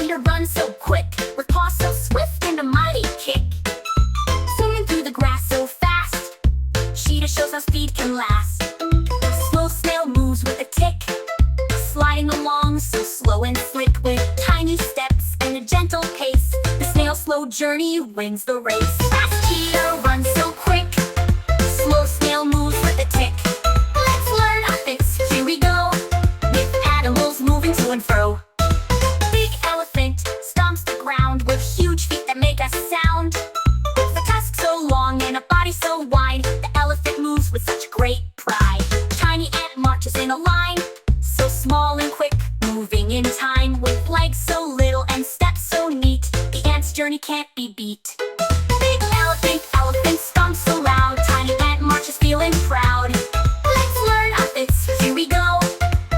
Cheetah runs so quick, with paws so swift and a mighty kick. Zooming through the grass so fast, Cheetah shows how speed can last. Slow snail moves with a tick, sliding along so slow and slick. With tiny steps and a gentle pace, the snail's slow journey wins the race. Fast cheetah runs so quick, slow snail moves with a tick. Let's learn our fix, here we go, with animals moving to and fro. Big elephant stomps the ground with huge feet that make a sound. With a tusk so long and a body so wide, the elephant moves with such great pride. Tiny ant marches in a line, so small and quick, moving in time. With legs so little and steps so neat, the ant's journey can't be beat. Big elephant stomps so loud, tiny ant marches feeling proud. Let's learn our fits, here we go,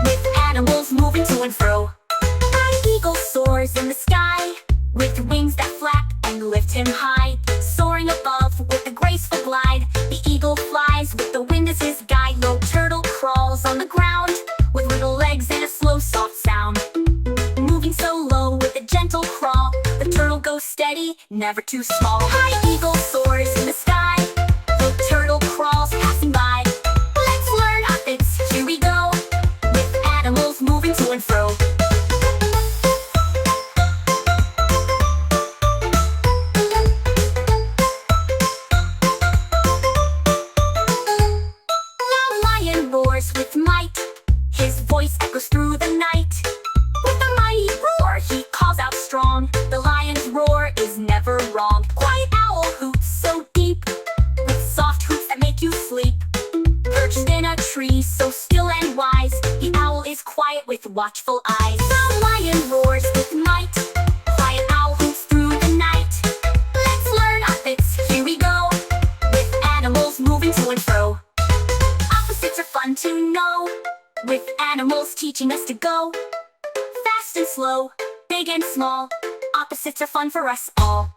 with animals moving to and fro. An eagle soars in the sky, with wings that flap and lift him high. Soaring above with a graceful glide, the eagle flies with the wind as his guide. Low turtle crawls on the ground, with little legs and a slow soft sound. Moving so low with a gentle crawl, the turtle goes steady, never too small. High eagle soars in the sky, the turtle crawls passing by. Let's learn our fits, here we go, with animals moving to and fro. Roars with might, his voice echoes through the night. With a mighty roar, he calls out strong, the lion's roar is never wrong. Quiet owl hoots so deep, with soft hoots that make you sleep. Perched in a tree so still and wise, the owl is quiet with watchful eyes. The lion roars with might, quiet owl hoots through the night. Let's learn our fits, here we go, with animals moving to and fro. Opposites are fun to know, with animals teaching us to go. Fast and slow, big and small, opposites are fun for us all.